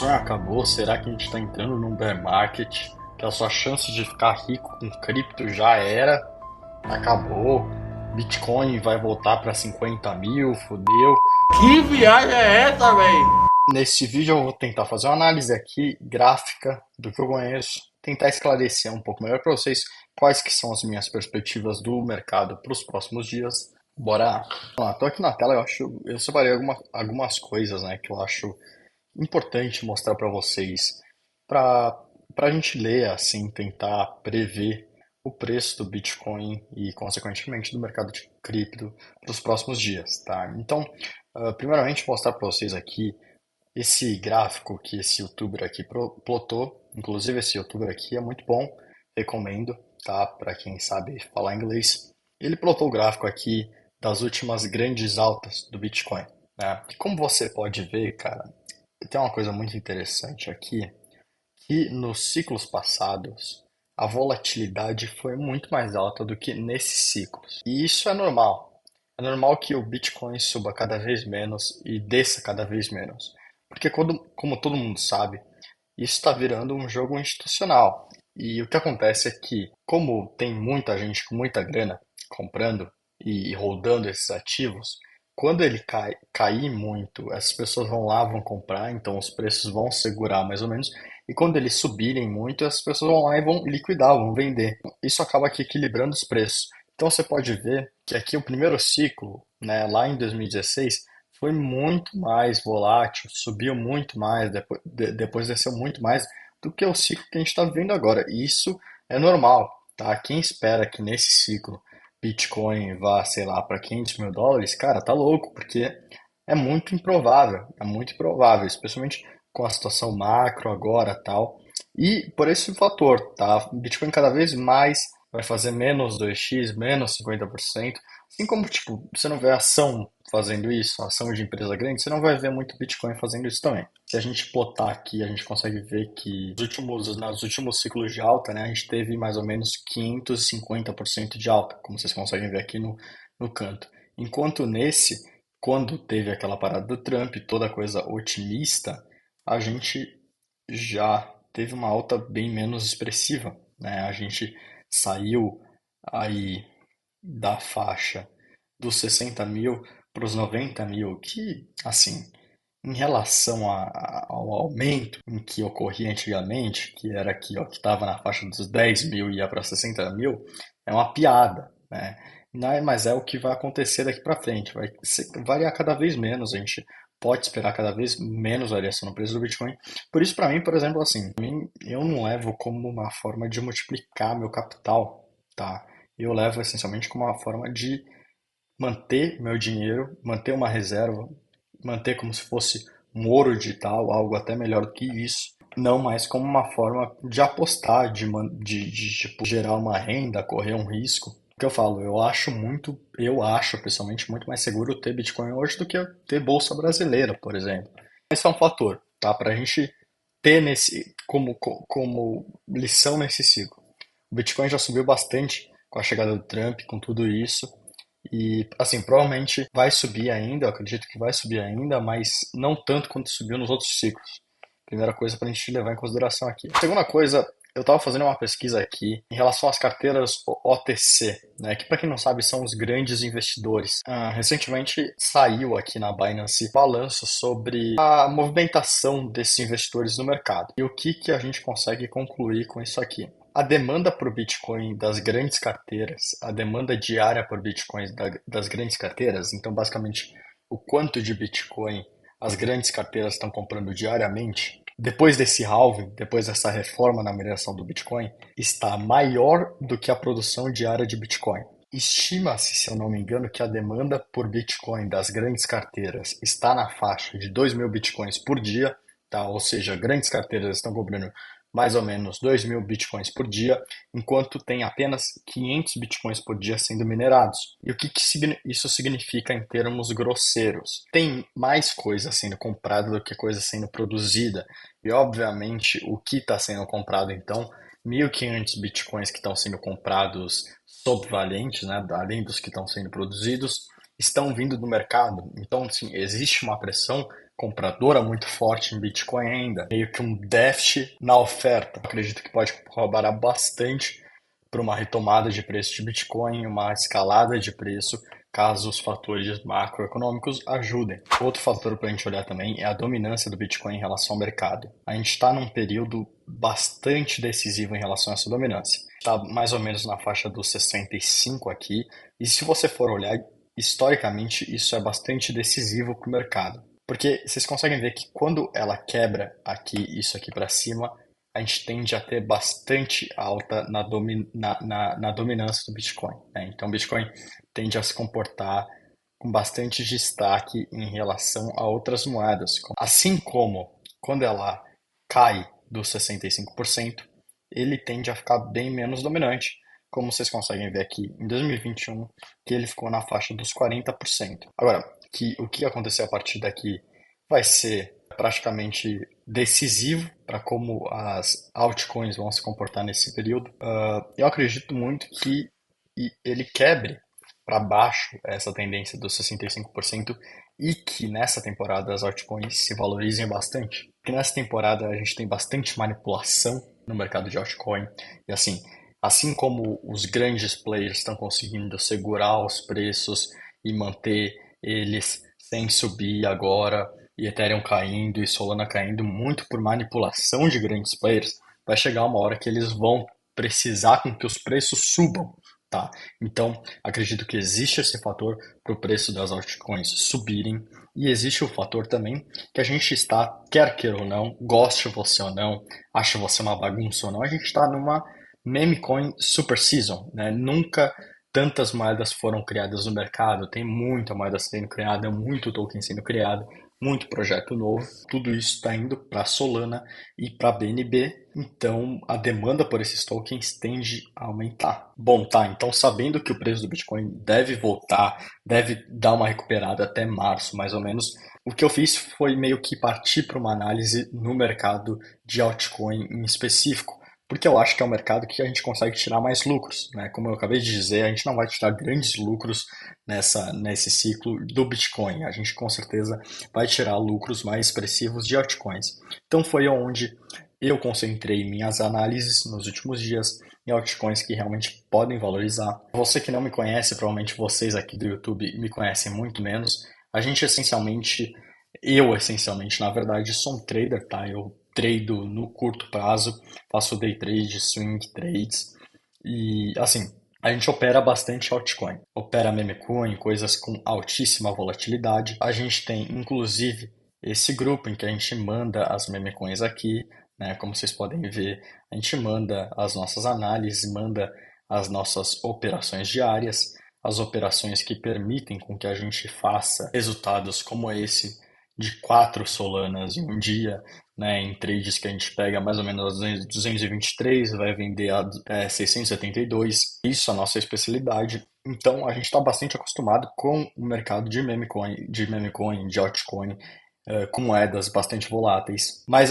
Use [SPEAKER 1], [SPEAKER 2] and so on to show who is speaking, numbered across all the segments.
[SPEAKER 1] sonho acabou? Será que a gente está entrando num bear market? Que a sua chance de ficar rico com cripto já era? Acabou? Bitcoin vai voltar para 50 mil? Fodeu?
[SPEAKER 2] Que viagem é essa, velho?
[SPEAKER 1] Nesse vídeo eu vou tentar fazer uma análise aqui gráfica do que eu conheço, tentar esclarecer um pouco melhor para vocês quais que são as minhas perspectivas do mercado para os próximos dias. Bora lá. Tô aqui na tela, eu separei algumas coisas, né, que eu acho importante mostrar para vocês, para a gente ler assim, tentar prever o preço do Bitcoin e, consequentemente, do mercado de cripto para os próximos dias, tá? Então, primeiramente, mostrar para vocês aqui esse gráfico que esse youtuber aqui plotou. Inclusive, esse youtuber aqui é muito bom, recomendo, tá? Para quem sabe falar inglês. Ele plotou o gráfico aqui das últimas grandes altas do Bitcoin, né? E como você pode ver, cara, tem uma coisa muito interessante aqui, que nos ciclos passados a volatilidade foi muito mais alta do que nesses ciclos. E isso é normal. É normal que o Bitcoin suba cada vez menos e desça cada vez menos. Porque, como todo mundo sabe, isso está virando um jogo institucional. E o que acontece é que, como tem muita gente com muita grana comprando e rodando esses ativos, quando ele cair muito, essas pessoas vão lá, vão comprar, então os preços vão segurar mais ou menos. E quando eles subirem muito, as pessoas vão lá e vão liquidar, vão vender. Isso acaba aqui equilibrando os preços. Então você pode ver que aqui o primeiro ciclo, né, lá em 2016, foi muito mais volátil, subiu muito mais, depois desceu muito mais do que o ciclo que a gente está vivendo agora. E isso é normal, tá? Quem espera que nesse ciclo Bitcoin vá, sei lá, para 500 mil dólares, cara, tá louco, porque é muito improvável, especialmente com a situação macro agora tal. E por esse fator, tá? Bitcoin cada vez mais vai fazer menos 2x, menos 50%. Assim como, tipo, você não vê ação fazendo isso, ação de empresa grande, você não vai ver muito Bitcoin fazendo isso também. Se a gente plotar aqui, a gente consegue ver que nos últimos ciclos de alta, né, a gente teve mais ou menos 550% de alta, como vocês conseguem ver aqui no canto. Enquanto nesse, quando teve aquela parada do Trump, toda coisa otimista, a gente já teve uma alta bem menos expressiva, né? A gente saiu aí da faixa dos 60 mil para os 90 mil, que, assim, em relação ao aumento em que ocorria antigamente, que era aqui, ó, que estava na faixa dos 10 mil e ia para 60 mil, é uma piada, né? Mas é o que vai acontecer daqui para frente, variar cada vez menos, a gente pode esperar cada vez menos variação no preço do Bitcoin. Por isso, para mim, por exemplo, assim, eu não levo como uma forma de multiplicar meu capital, tá? Eu levo essencialmente como uma forma de manter meu dinheiro, manter uma reserva, manter como se fosse um ouro digital, algo até melhor do que isso, não mais como uma forma de apostar, tipo, gerar uma renda, correr um risco. O que eu falo, eu acho pessoalmente muito mais seguro ter Bitcoin hoje do que ter bolsa brasileira, por exemplo. Esse é um fator, tá? Para a gente ter como lição nesse ciclo. O Bitcoin já subiu bastante com a chegada do Trump, com tudo isso. E, assim, provavelmente vai subir ainda, eu acredito que vai subir ainda, mas não tanto quanto subiu nos outros ciclos. Primeira coisa para a gente levar em consideração aqui. Segunda coisa, eu estava fazendo uma pesquisa aqui em relação às carteiras OTC, né, que para quem não sabe são os grandes investidores. Recentemente saiu aqui na Binance balanço sobre a movimentação desses investidores no mercado. E o que a gente consegue concluir com isso aqui? A demanda por Bitcoin das grandes carteiras, a demanda diária por Bitcoin das grandes carteiras, então basicamente o quanto de Bitcoin as grandes carteiras estão comprando diariamente, depois desse halving, depois dessa reforma na mineração do Bitcoin, está maior do que a produção diária de Bitcoin. Estima-se, se eu não me engano, que a demanda por Bitcoin das grandes carteiras está na faixa de 2 mil Bitcoins por dia, tá? Ou seja, grandes carteiras estão comprando mais ou menos 2 mil bitcoins por dia, enquanto tem apenas 500 bitcoins por dia sendo minerados. E o que isso significa em termos grosseiros? Tem mais coisa sendo comprada do que coisa sendo produzida. E, obviamente, o que está sendo comprado, então, 1.500 bitcoins que estão sendo comprados sobrevalentes, né, além dos que estão sendo produzidos, estão vindo do mercado. Então, sim, existe uma pressão compradora muito forte em Bitcoin ainda, meio que um déficit na oferta. Acredito que pode corroborar bastante para uma retomada de preço de Bitcoin, uma escalada de preço, caso os fatores macroeconômicos ajudem. Outro fator para a gente olhar também é a dominância do Bitcoin em relação ao mercado. A gente está num período bastante decisivo em relação a essa dominância. Está mais ou menos na faixa dos 65 aqui, e se você for olhar historicamente, isso é bastante decisivo para o mercado. Porque vocês conseguem ver que quando ela quebra aqui, isso aqui para cima, a gente tende a ter bastante alta na dominância do Bitcoin, né? Então, o Bitcoin tende a se comportar com bastante destaque em relação a outras moedas. Assim como quando ela cai dos 65%, ele tende a ficar bem menos dominante, como vocês conseguem ver aqui em 2021, que ele ficou na faixa dos 40%. Agora, o que aconteceu a partir daqui vai ser praticamente decisivo para como as altcoins vão se comportar nesse período. Eu acredito muito que ele quebre para baixo essa tendência dos 65% e que nessa temporada as altcoins se valorizem bastante. Porque nessa temporada a gente tem bastante manipulação no mercado de altcoin e assim como os grandes players estão conseguindo segurar os preços e manter eles sem subir agora, e Ethereum caindo e Solana caindo muito por manipulação de grandes players, vai chegar uma hora que eles vão precisar com que os preços subam, tá? Então, acredito que existe esse fator para o preço das altcoins subirem, e existe o fator também que a gente está, quer queira ou não, goste você ou não, ache você uma bagunça ou não, a gente está numa meme coin super season, né? Nunca tantas moedas foram criadas no mercado, tem muita moeda sendo criada, muito token sendo criado, muito projeto novo, tudo isso está indo para Solana e para BNB, então a demanda por esses tokens tende a aumentar. Bom, tá, então sabendo que o preço do Bitcoin deve voltar, deve dar uma recuperada até março, mais ou menos, o que eu fiz foi meio que partir para uma análise no mercado de altcoin em específico, porque eu acho que é um mercado que a gente consegue tirar mais lucros, né? Como eu acabei de dizer, a gente não vai tirar grandes lucros nesse ciclo do Bitcoin. A gente com certeza vai tirar lucros mais expressivos de altcoins. Então foi onde eu concentrei minhas análises nos últimos dias em altcoins que realmente podem valorizar. Você que não me conhece, provavelmente vocês aqui do YouTube me conhecem muito menos. Eu essencialmente, na verdade, sou um trader, tá? Eu trado no curto prazo, faço day trade, swing trades e a gente opera bastante altcoin, opera meme coin, coisas com altíssima volatilidade. A gente tem inclusive esse grupo em que a gente manda as meme coins aqui, né? Como vocês podem ver, a gente manda as nossas análises, manda as nossas operações diárias, as operações que permitem com que a gente faça resultados como esse de 4 Solanas em um dia, né, em trades que a gente pega mais ou menos a 223, vai vender a 672. Isso é a nossa especialidade. Então a gente está bastante acostumado com o mercado meme coin, de altcoin, com moedas bastante voláteis. Mas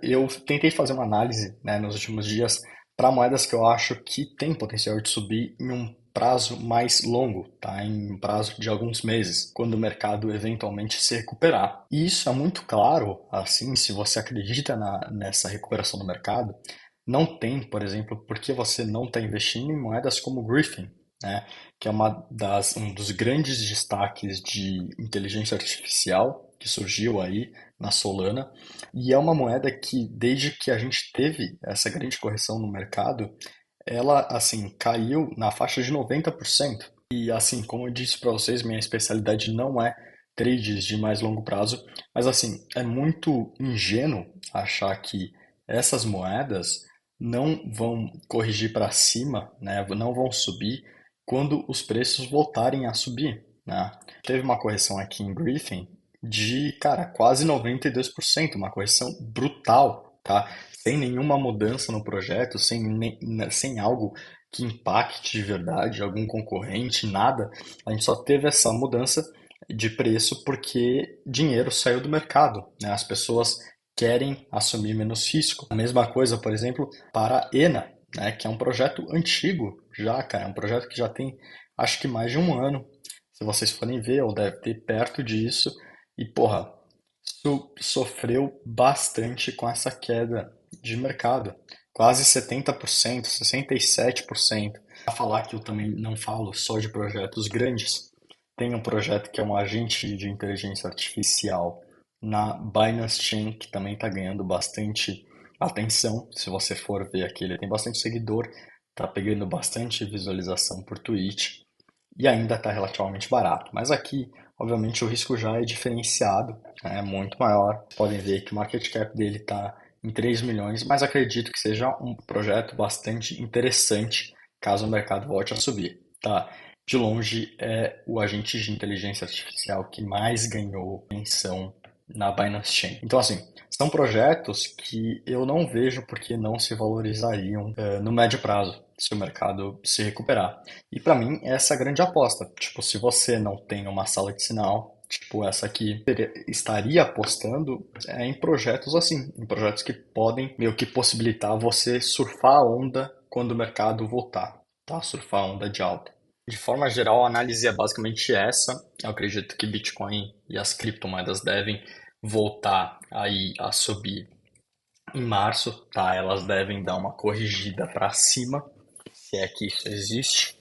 [SPEAKER 1] eu tentei fazer uma análise, né, nos últimos dias para moedas que eu acho que tem potencial de subir em um prazo mais longo, tá? Em um prazo de alguns meses, quando o mercado eventualmente se recuperar. E isso é muito claro, se você acredita nessa recuperação do mercado, não tem, por exemplo, por que você não está investindo em moedas como Griffin, né? Que é um dos grandes destaques de inteligência artificial que surgiu aí na Solana, e é uma moeda que, desde que a gente teve essa grande correção no mercado, ela caiu na faixa de 90%. E como eu disse para vocês, minha especialidade não é trades de mais longo prazo, mas é muito ingênuo achar que essas moedas não vão corrigir para cima, né? Não vão subir quando os preços voltarem a subir, né? Teve uma correção aqui em Griffin de, cara, quase 92%, uma correção brutal, tá? Sem nenhuma mudança no projeto, sem algo que impacte de verdade algum concorrente, nada. A gente só teve essa mudança de preço porque dinheiro saiu do mercado, né? As pessoas querem assumir menos risco. A mesma coisa, por exemplo, para a ENA, né? Que é um projeto antigo já, cara. É um projeto que já tem, acho que mais de um ano. Se vocês forem ver, ou deve ter perto disso. E, porra, sofreu bastante com essa queda de mercado, quase 70%, 67%. Para falar que eu também não falo só de projetos grandes, tem um projeto que é um agente de inteligência artificial na Binance Chain, que também está ganhando bastante atenção. Se você for ver aqui, ele tem bastante seguidor, está pegando bastante visualização por tweet e ainda está relativamente barato. Mas aqui, obviamente, o risco já é diferenciado, né, é muito maior. Podem ver que o market cap dele está em 3 milhões, mas acredito que seja um projeto bastante interessante caso o mercado volte a subir. Tá? De longe, é o agente de inteligência artificial que mais ganhou atenção na Binance Chain. Então, assim, são projetos que eu não vejo por que não se valorizariam no médio prazo, se o mercado se recuperar. E para mim, essa é a grande aposta. Tipo, se você não tem uma sala de sinal, tipo essa aqui, estaria apostando em projetos assim, em projetos que podem meio que possibilitar você surfar a onda quando o mercado voltar, tá? Surfar a onda de alta. De forma geral, a análise é basicamente essa. Eu acredito que Bitcoin e as criptomoedas devem voltar aí a subir em março, tá? Elas devem dar uma corrigida para cima, se é que isso existe.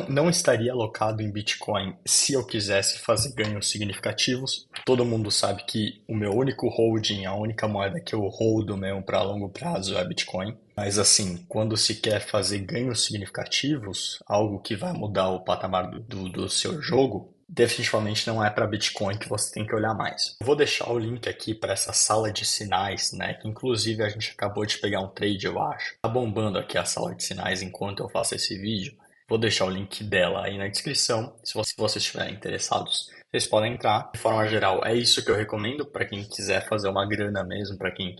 [SPEAKER 1] Não estaria alocado em Bitcoin se eu quisesse fazer ganhos significativos. Todo mundo sabe que o meu único holding, a única moeda que eu holdo mesmo para longo prazo é Bitcoin. Mas assim, quando se quer fazer ganhos significativos, algo que vai mudar o patamar do seu jogo, definitivamente não é para Bitcoin que você tem que olhar mais. Vou deixar o link aqui para essa sala de sinais, né? Que inclusive a gente acabou de pegar um trade, eu acho. Tá bombando aqui a sala de sinais enquanto eu faço esse vídeo. Vou deixar o link dela aí na descrição. Se vocês estiverem interessados, vocês podem entrar. De forma geral, é isso que eu recomendo para quem quiser fazer uma grana mesmo, para quem,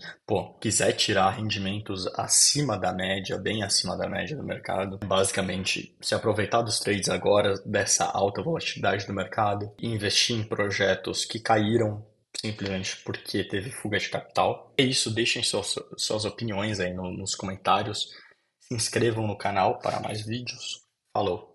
[SPEAKER 1] quiser tirar rendimentos acima da média, bem acima da média do mercado. Basicamente, se aproveitar dos trades agora, dessa alta volatilidade do mercado, e investir em projetos que caíram simplesmente porque teve fuga de capital. É isso, deixem suas opiniões aí nos comentários. Se inscrevam no canal para mais vídeos. Falou!